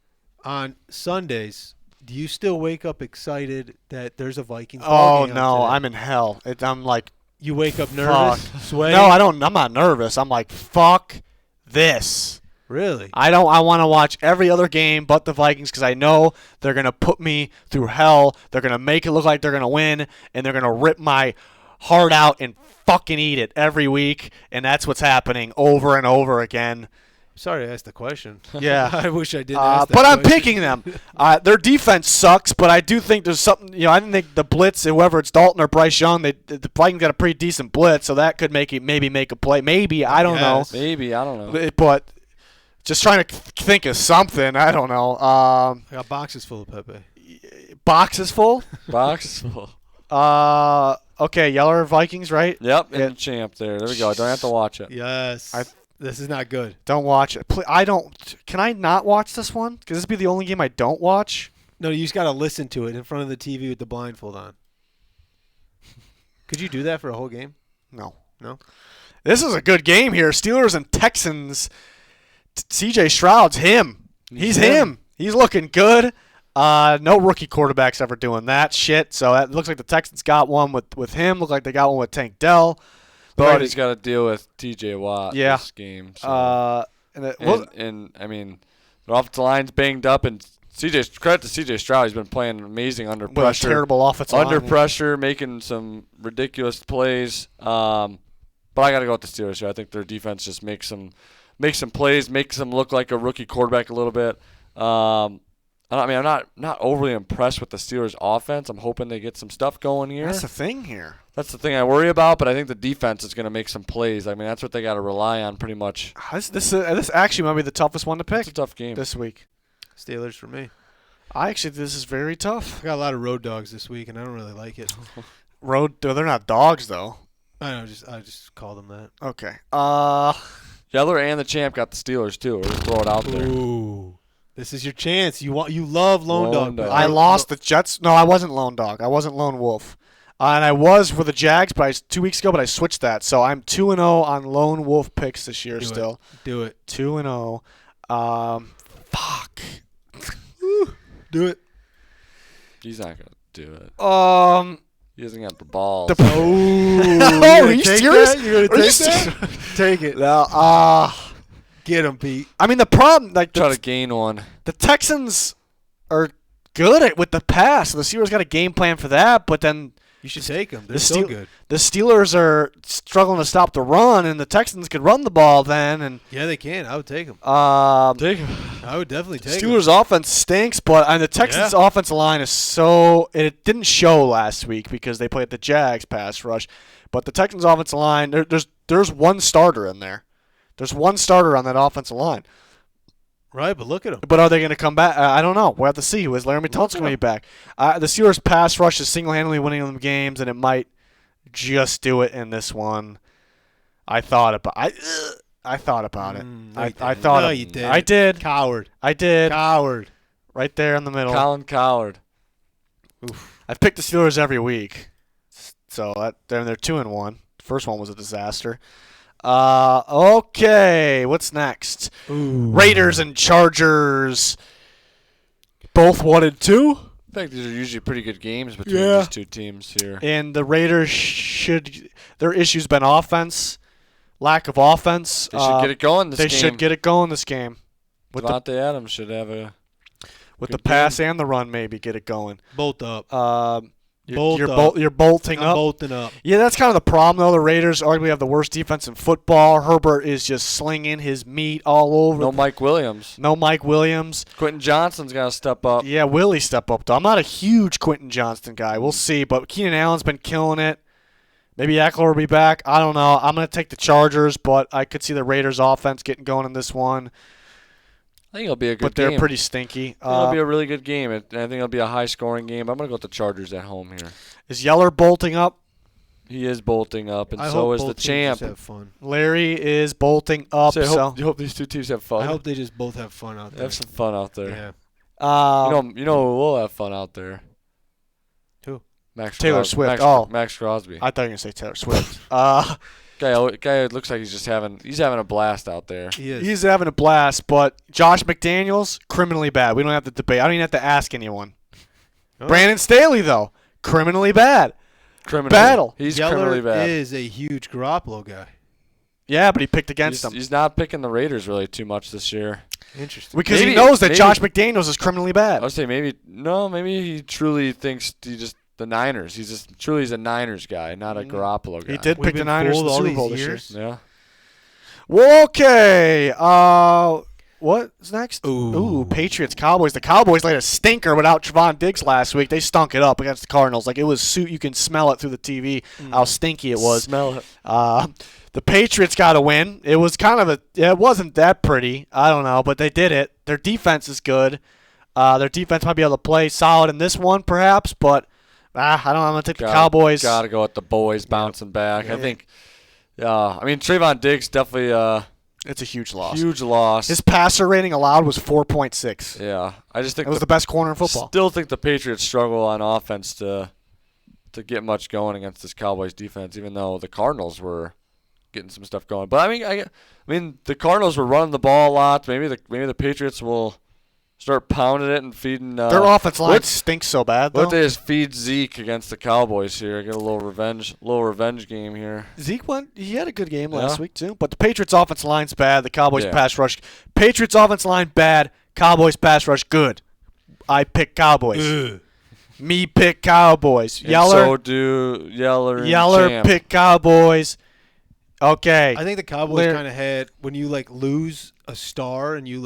On Sundays. Do you still wake up excited that there's a Vikings ball game? Oh, no. Today? I'm in hell. I'm like, you wake up nervous, fuck. sweating? No, I don't. I'm not nervous. I'm like, fuck this. Really? I want to watch every other game but the Vikings because I know they're going to put me through hell. They're going to make it look like they're going to win, and they're going to rip my heart out and fucking eat it every week, and that's what's happening over and over again. Sorry I asked the question. Yeah. I wish I didn't ask that but I'm question. picking them. Their defense sucks, but I do think there's something. I didn't think the blitz, whoever it's Dalton or Bryce Young, the Vikings got a pretty decent blitz, so that could maybe make a play. Maybe I don't know. Maybe I don't know. But just trying to think of something. I don't know. I got boxes full of Pepe. Boxes full. Box full. Okay, Yeller Vikings, right? Yep, and the champ there. There we go. Don't have to watch it. Yes. This is not good. Don't watch it. I don't. Can I not watch this one? Because this would be the only game I don't watch. No, you just got to listen to it in front of the TV with the blindfold on. Could you do that for a whole game? No. No? This is a good game here. Steelers and Texans. CJ Stroud's him. He's him. He's looking good. No rookie quarterback's ever doing that shit. So it looks like the Texans got one with him. Look like they got one with Tank Dell. But he's got to deal with T.J. Watt this game. So. And I mean, their offensive line's banged up, and credit to C.J. Stroud. He's been playing amazing under pressure. Terrible offensive line. Under pressure, making some ridiculous plays. But I got to go with the Steelers here. I think their defense just makes some plays, makes them look like a rookie quarterback a little bit. I'm not overly impressed with the Steelers' offense. I'm hoping they get some stuff going here. That's the thing here. That's the thing I worry about, but I think the defense is going to make some plays. I mean, that's what they got to rely on pretty much. This actually might be the toughest one to pick. It's a tough game this week. Steelers for me. This is very tough. I got a lot of road dogs this week, and I don't really like it. They're not dogs though. I know. I just call them that. Okay. Yeller and the champ got the Steelers too. We'll just throw it out there. Ooh. This is your chance. You love lone dog. I lost the Jets. No, I wasn't lone dog. I wasn't lone wolf. And I was for the Jags, but 2 weeks ago, but I switched that. So I'm 2-0 on lone wolf picks this year still. Do it. 2-0. Fuck. Do it. He's not gonna do it. He hasn't got the balls. Are you serious? You're gonna take that? Take it. No, Get him, Pete. I mean, the problem, Try to gain one. The Texans are good with the pass. So the Steelers got a game plan for that, but then you should take them. They're so good. The Steelers are struggling to stop the run, and the Texans could run the ball then. And yeah, they can. I would take them. Take them. I would definitely take them. Steelers' offense stinks, but the Texans' offensive line is so – it didn't show last week because they played the Jags pass rush. But the Texans' offensive line, there's one starter in there. There's one starter on that offensive line. Right, but look at them. But are they going to come back? I don't know. We'll have to see. Is Laramie Tunsil going to be back? The Steelers' pass rush is single-handedly winning them games, and it might just do it in this one. I thought about it. I thought No, you did. I did. Coward. I did. Coward. Right there in the middle. Colin Coward. Oof. I've picked the Steelers every week. So they're 2-1. First one was a disaster. Okay, what's next? Ooh. Raiders and Chargers. Both 1-2. I think these are usually pretty good games between these two teams here. And the Raiders their issue's been offense, lack of offense. They should get it going this game. They should get it going this game. Devontae Adams should have with the pass and the run, maybe get it going. Bolt up. You're bolting up. Bolting up. Yeah, that's kind of the problem, though. The Raiders arguably have the worst defense in football. Herbert is just slinging his meat all over. No Mike Williams. Quentin Johnston's got to step up. Yeah, will he step up, though? I'm not a huge Quentin Johnston guy. We'll see. But Keenan Allen's been killing it. Maybe Eckler will be back. I don't know. I'm going to take the Chargers, but I could see the Raiders' offense getting going in this one. I think it'll be a good game. But they're pretty stinky. I think it'll be a really good game. I think it'll be a high-scoring game. I'm going to go with the Chargers at home here. Is Yeller bolting up? He is bolting up, and I so hope is the both champ. teams have fun. Larry is bolting up. You hope these two teams have fun. I hope they just both have fun out there. Have some fun out there. Yeah. You know who will have fun out there? Who? Taylor Swift. Max Crosby. I thought you were going to say Taylor Swift. Guy looks like he's having a blast out there. He is. He's having a blast, but Josh McDaniels, criminally bad. We don't have to debate. I don't even have to ask anyone. Oh. Brandon Staley, though, criminally bad. Criminally. Battle. He's Yeller criminally bad. is a huge Garoppolo guy. Yeah, but he picked against them. He's not picking the Raiders really too much this year. Interesting. Because he knows that Josh McDaniels is criminally bad. I would say maybe he truly thinks the Niners. He's a Niners guy, not a Garoppolo guy. He did pick the Niners in the Super Bowl this year. Yeah. Well, okay. What's next? Ooh, Patriots, Cowboys. The Cowboys laid a stinker without Trevon Diggs last week. They stunk it up against the Cardinals. Like, it was you can smell it through the TV how stinky it was. Smell it. The Patriots got a win. It was it wasn't that pretty. I don't know, but they did it. Their defense is good. Their defense might be able to play solid in this one, perhaps, but I don't know. I'm going to take the Cowboys. Got to go with the boys bouncing back. Yeah. I think, Trayvon Diggs definitely it's a huge loss. Huge loss. His passer rating allowed was 4.6. Yeah. I just think it was the best corner in football. Still think the Patriots struggle on offense to get much going against this Cowboys defense, even though the Cardinals were getting some stuff going. But I mean, the Cardinals were running the ball a lot. Maybe the Patriots will start pounding it and feeding. Their offense line stinks so bad, though. What if they just feed Zeke against the Cowboys here? Get a little revenge game here. Zeke he had a good game last week too. But the Patriots offense line's bad. The Cowboys pass rush. Patriots offense line bad. Cowboys pass rush good. I pick Cowboys. Me pick Cowboys. And so do Yeller and Champ. Pick Cowboys. Okay. I think the Cowboys kind of had, when you lose a star and you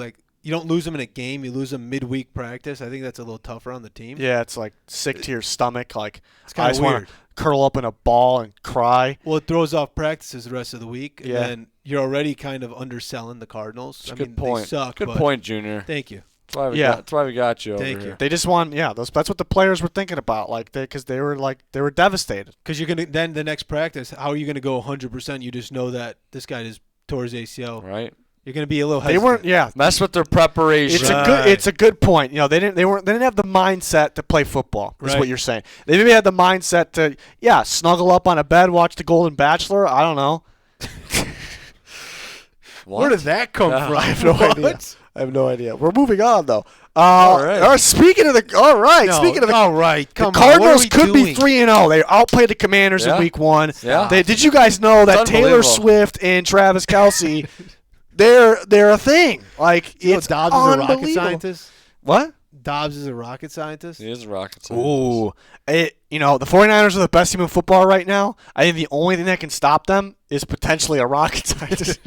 don't lose them in a game, you lose them midweek practice. I think that's a little tougher on the team. Yeah, it's sick to your stomach. It's kind of weird. Want to curl up in a ball and cry. Well, it throws off practices the rest of the week. Yeah. And then you're already kind of underselling the Cardinals. That's a good point. They suck. Good point, Junior. Thank you. That's why we got you over here. They just won. Yeah, that's what the players were thinking about. Because they were devastated. Because you're gonna then the next practice, how are you gonna go 100%? You just know that this guy just tore his ACL. Right. You're gonna be a little hesitant. They weren't. Yeah. Mess with their preparation. It's a good point. They didn't have the mindset to play football. Is what you're saying. They maybe had the mindset to snuggle up on a bed, watch The Golden Bachelor. I don't know. Where did that come from? I have no idea. I have no idea. We're moving on though. All right. Speaking of the Cardinals could be 3-0. They outplayed the Commanders in Week 1. Yeah. Did you guys know that Taylor Swift and Travis Kelce, they're a thing? It's Dobbs is a rocket scientist. What? Dobbs is a rocket scientist. He is a rocket scientist. Ooh. The 49ers are the best team in football right now. I think the only thing that can stop them is potentially a rocket scientist.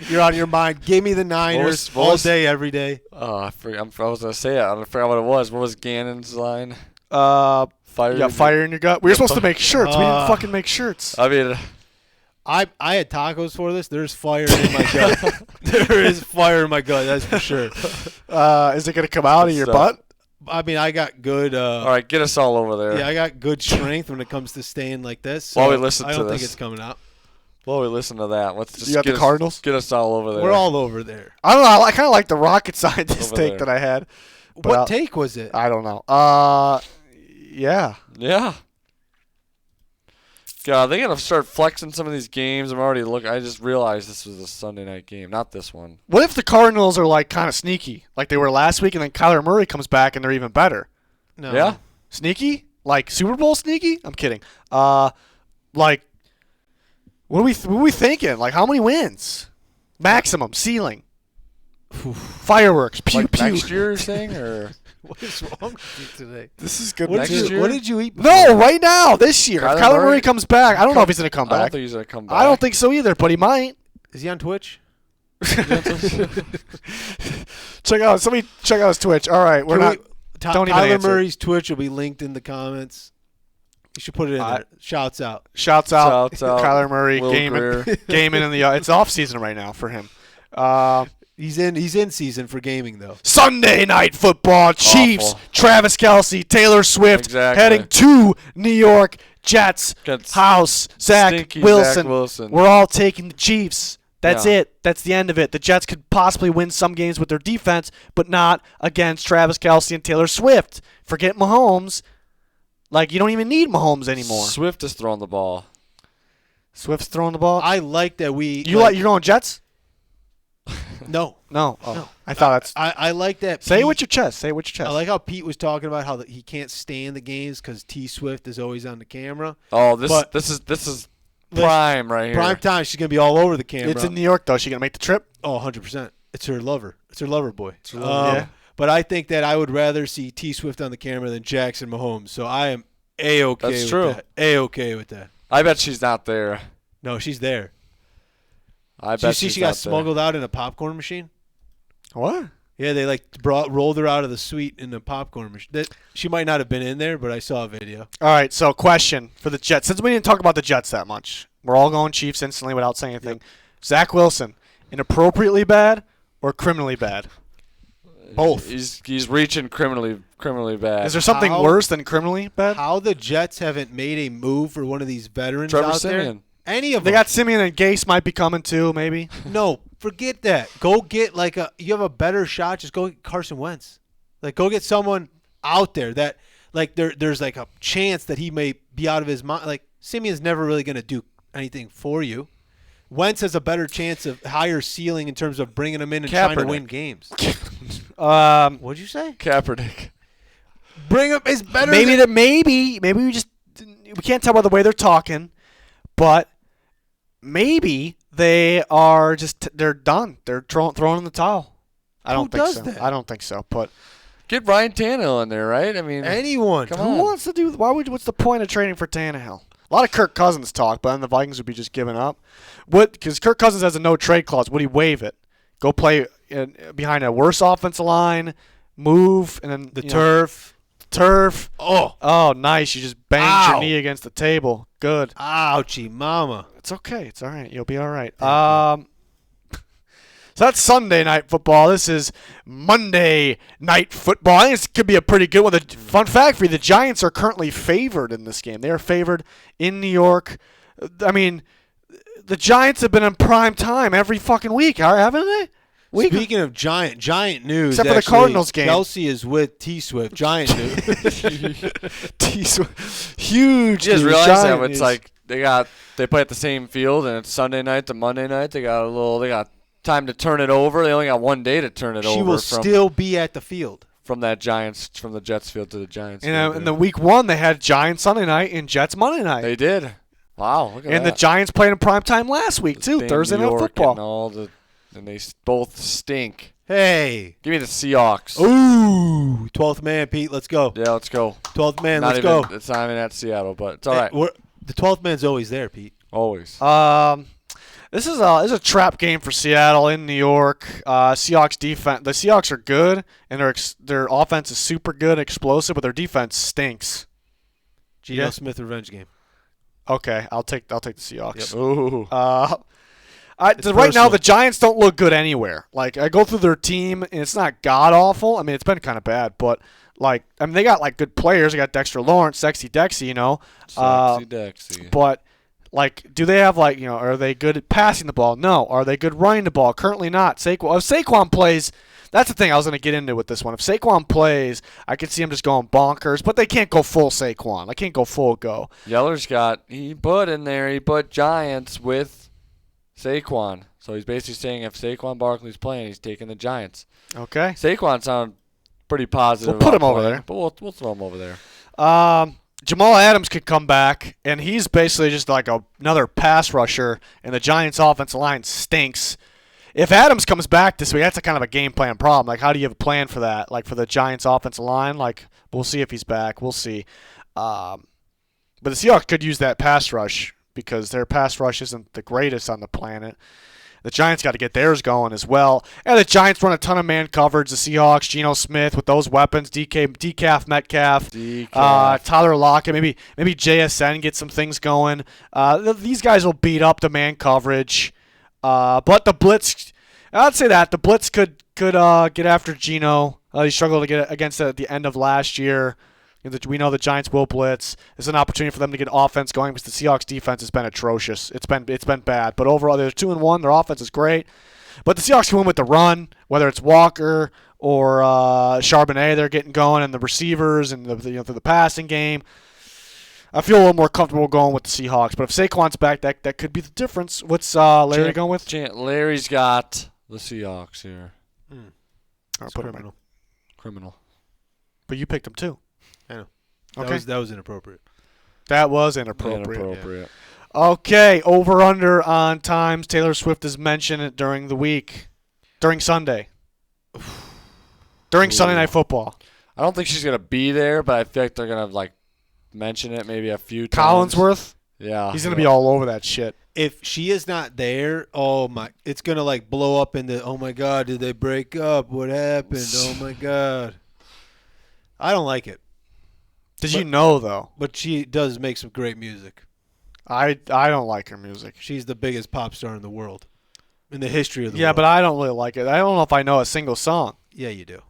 You're on your mind. Give me the Niners all day, every day. Oh, I was going to say it. I forgot what it was. What was Gannon's line? Fire in your gut. We were supposed to make shirts. We didn't fucking make shirts. I mean, I had tacos for this. There's fire in my gut. There is fire in my gut. That's for sure. Is it going to come out of your butt? I mean, I got good. All right, get us all over there. Yeah, I got good strength when it comes to staying like this. So While we listen to I don't this. think it's coming out. Well, we listen to that. Let's just you got the Cardinals? Get us all over there. We're all over there. I don't know. I kind of like the rocket scientist take that I had. What take was it? I don't know. Yeah. Yeah. God, they gotta start flexing some of these games. I just realized this was a Sunday night game, not this one. What if the Cardinals are kind of sneaky, like they were last week, and then Kyler Murray comes back and they're even better? No. Yeah. Sneaky? Like Super Bowl sneaky? I'm kidding. What are we thinking? How many wins? Maximum ceiling. Fireworks. Pew pew. Next year, you're saying, or what is wrong with you today? This is good. What did you eat? Before? No, right now, this year. If Kyler Murray comes back, I don't know if he's gonna come back. I don't think he's gonna come back. I don't think so either, but he might. Is he on Twitch? Check out his Twitch. All right, don't even Kyler answer. Murray's Twitch will be linked in the comments. You should put it in there. Shouts out. Shouts out. Kyler Murray Will gaming in the. It's off season right now for him. He's in season for gaming though. Sunday night football. Chiefs. Awful. Travis Kelce, Taylor Swift heading to New York Jets house. Zach Wilson. We're all taking the Chiefs. That's it. That's the end of it. The Jets could possibly win some games with their defense, but not against Travis Kelce and Taylor Swift. Forget Mahomes. You don't even need Mahomes anymore. Swift is throwing the ball. Swift's throwing the ball. I like that we. You're going Jets? No. No. Oh. No. I thought that's. I like that. Say it with your chest. I like how Pete was talking about how he can't stand the games because T Swift is always on the camera. Oh, this is prime right here. Prime time. She's gonna be all over the camera. It's in New York though. She gonna make the trip? Oh, 100%. It's her lover. It's her lover boy. It's her lover, yeah. But I think that I would rather see T Swift on the camera than Jackson Mahomes. So I am A-okay That's with true. that. A-okay with that. I bet she's not there. No, she's there. I Did you bet see she's she not got smuggled out in a popcorn machine? What? Yeah, they rolled her out of the suite in the popcorn machine. She might not have been in there, but I saw a video. All right, so question for the Jets. Since we didn't talk about the Jets that much, we're all going Chiefs instantly without saying anything. Yep. Zach Wilson, inappropriately bad or criminally bad? Both. He's reaching criminally bad. Is there something worse than criminally bad? How the Jets haven't made a move for one of these veterans Trevor out there? Siemian. Any of They them. got Simeon and Gase might be coming too, maybe. No, forget that. Go get you have a better shot. Just go get Carson Wentz. Go get someone out there that there's a chance that he may be out of his mind. Simeon's never really going to do anything for you. Wentz has a better chance of higher ceiling in terms of bringing him in and trying to win games. What'd you say? Kaepernick. Bring him is better. Maybe we can't tell by the way they're talking, but maybe they're done. They're throwing in the towel. I don't think so. that? I don't think so. But Get Ryan Tannehill in there, right? I mean, anyone. Come who on. wants to do? What's the point of trading for Tannehill? A lot of Kirk Cousins talk, but then the Vikings would be just giving up. Because Kirk Cousins has a no trade clause. Would he waive it? Go play behind a worse offensive line, move, and then The turf. Turf. Oh, nice! You just banged your Ow. knee against the table. Good. Ouchie, mama. It's okay. It's all right. You'll be all right. So that's Sunday night football. This is Monday night football. I think this could be a pretty good one. The fun fact for you, the Giants are currently favored in this game. They are favored in New York. I mean, the Giants have been in prime time every fucking week, haven't they? Speaking of giant news, Except for the actually, Cardinals game. Kelsey is with T Swift. Giant news. Huge. You just news, realize giant that it's news. they play at the same field, and it's Sunday night to Monday night. They got time to turn it over. They only got one day to turn it over. She will still be at the field. from the Jets field to the Giants. And in the week one, they had Giants Sunday night and Jets Monday night. They did. Wow, look at And that. the Giants played in prime time last week too, Damn Thursday New night York football. and they both stink. Hey. Give me the Seahawks. Ooh. 12th man, Pete. Let's go. Yeah, let's go. 12th man, Not let's even, go. It's not even at Seattle, but it's all right. The 12th man's always there, Pete. Always. This is a trap game for Seattle in New York. Seahawks defense. The Seahawks are good, and their offense is super good, explosive, but their defense stinks. Geno Smith revenge game. Okay, I'll take the Seahawks. Yep. Ooh. Right now, the Giants don't look good anywhere. Like, I go through their team, and it's not god awful. I mean, it's been kind of bad, but they got good players. They got Dexter Lawrence, Sexy Dexy, Sexy Dexy. But do they have are they good at passing the ball? No. Are they good running the ball? Currently not. If Saquon plays, that's the thing I was going to get into with this one. If Saquon plays, I could see him just going bonkers, but they can't go full Saquon. I can't go full go. Yeller's he put Giants with Saquon. So he's basically saying if Saquon Barkley's playing, he's taking the Giants. Okay. Saquon sounded pretty positive. We'll put him about over playing, there. But we'll throw him over there. Jamal Adams could come back, and he's basically just like another pass rusher, and the Giants' offensive line stinks. If Adams comes back this week, that's a kind of a game plan problem. Like, how do you have a plan for that? For the Giants' offensive line? We'll see if he's back. We'll see. But the Seahawks could use that pass rush because their pass rush isn't the greatest on the planet. The Giants got to get theirs going as well. And the Giants run a ton of man coverage. The Seahawks, Geno Smith with those weapons, Decaf Metcalf, Tyler Lockett, maybe JSN get some things going. These guys will beat up the man coverage. But the blitz, I'd say that the blitz could get after Geno. He struggled to get against it at the end of last year. We know the Giants will blitz. It's an opportunity for them to get offense going because the Seahawks defense has been atrocious. It's been bad. But overall, they're 2-1. Their offense is great. But the Seahawks can win with the run, whether it's Walker or Charbonnet. They're getting going, and the receivers and through the passing game. I feel a little more comfortable going with the Seahawks. But if Saquon's back, that could be the difference. What's Larry going with? Larry's got the Seahawks here. I'll put him in. Criminal. But you picked him too. I know. Okay. That was inappropriate. That was inappropriate. Okay, over/under on times Taylor Swift is mentioned during the week, during Sunday, during Sunday Night Football. I don't think she's gonna be there, but I feel like they're gonna like mention it maybe a few times. Collinsworth, Yeah, he's gonna be all over that shit. If she is not there, oh my, it's gonna like blow up into, oh my God, did they break up? What happened? Oh my God. I don't like it. Did you know though? But she does make some great music. I don't like her music. She's the biggest pop star in the world, in the history of the world. Yeah, but I don't really like it. I don't know if I know a single song. Yeah, you do.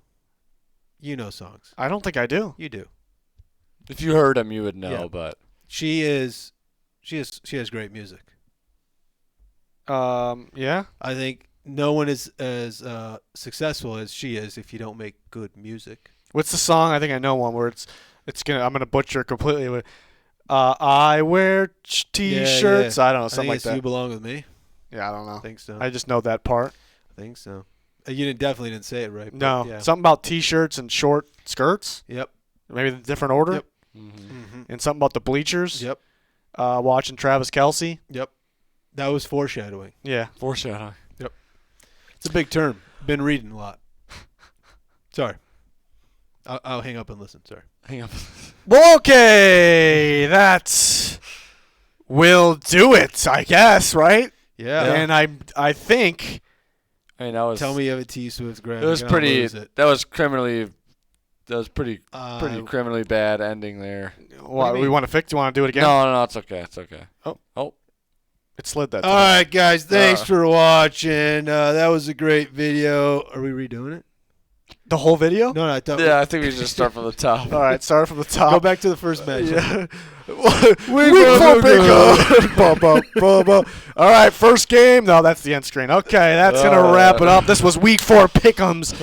You know songs. I don't think I do. You do. If you heard him, you would know. Yeah. But She has great music. Yeah. I think no one is as successful as she is if you don't make good music. What's the song? I think I know one where I'm gonna butcher it completely. With, I wear t-shirts. Yeah. I don't know, I something think like it's that. You Belong With Me. Yeah, I don't know. I think so. I just know that part. I think so. You definitely didn't say it right. but No, yeah. something about t-shirts and short skirts. Yep. Maybe the different order. Yep. mm-hmm. And something about the bleachers. Yep. Watching Travis Kelce. Yep. That was foreshadowing. Yeah. foreshadowing. It's a big term. Been reading a lot. Sorry. I'll hang up and listen. Sorry. Hang up. Well, okay, that will do it, I guess, right? Yeah. And I think I mean, that was. Tell me you have a T Swift graphic. It was and I'll pretty. lose it. That was criminally. That was pretty Uh, criminally bad ending there. what, mean? we want to fix. You want to do it again? No, it's okay. It's okay. It slid that All time. right, guys. Thanks for watching. That was a great video. Are we redoing it? The whole video? No, I thought. Yeah, I think we should just start from the top. All right, start from the top. Go back to the first match. Yeah. Week four pick'em. All right, first game. No, that's the end screen. Okay, that's going to wrap it up. This was Week 4 Pick'ems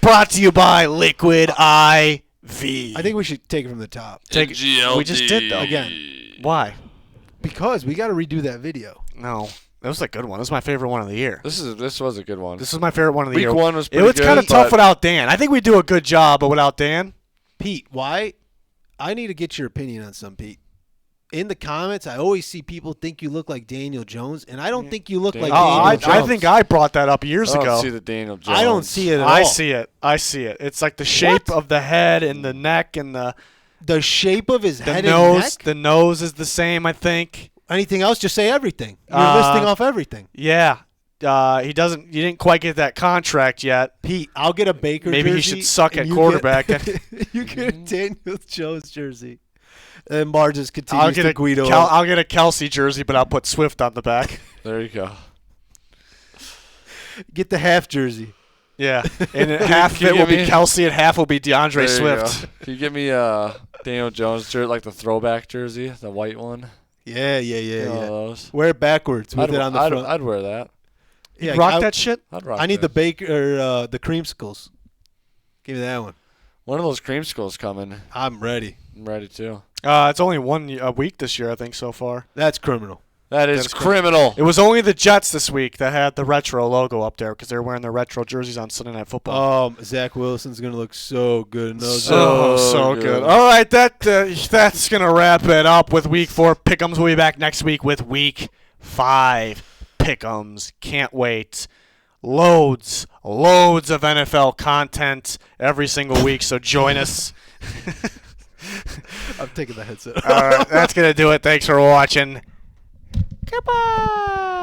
brought to you by Liquid IV. I think we should take it from the top We just did, though. again Why? because we got to redo that video. No. That was a good one. This is my favorite one of the year. This was a good one. This is my favorite one of the year. Week 1 was It pretty was good. kind of tough but without Dan. I think we do a good job, but without Dan. Pete, why? I need to get your opinion on some, Pete. In the comments, I always see people think you look like Daniel Jones, and I don't think you look like Daniel I Jones. think I brought that up years I ago. don't see the Daniel Jones. I don't see it at all. I see it. I see it. It's like the shape of the head and the neck and the shape of his head nose. and neck. The nose is the same, I think. Anything else? Just say everything. You're listing off everything. Yeah. He doesn't. You didn't quite get that contract yet. Pete, I'll get a Baker Maybe jersey. he should suck at and you quarterback. You get a Daniel Jones jersey. And Bar just I'll continues get to a Guido. I'll get a Kelsey jersey, but I'll put Swift on the back. There you go. Get the half jersey. Yeah, and half of Can it you will give be me- Kelsey and half will be DeAndre There you Swift. go. Can you give me Daniel Jones jersey, like the throwback jersey, the white one? Yeah. You know those? Wear it backwards with it on the front. I'd wear that. Yeah, Rock that shit. I'd rock I need the that. Baker, the creamsicles. Give me that one. One of those creamsicles coming. I'm ready. I'm ready too. It's only a week this year, I think, so far. That's criminal. That is That's criminal. It was only the Jets this week that had the retro logo up there because they were wearing their retro jerseys on Sunday Night Football. Zach Wilson's gonna look so good in those. So good. All right, that's gonna wrap it up with Week 4 Pick'ems. We'll be back next week with Week 5 Pick'ems. Can't wait. Loads of NFL content every single week. So join us. I'm taking the headset. All right, that's gonna do it. Thanks for watching. Goodbye.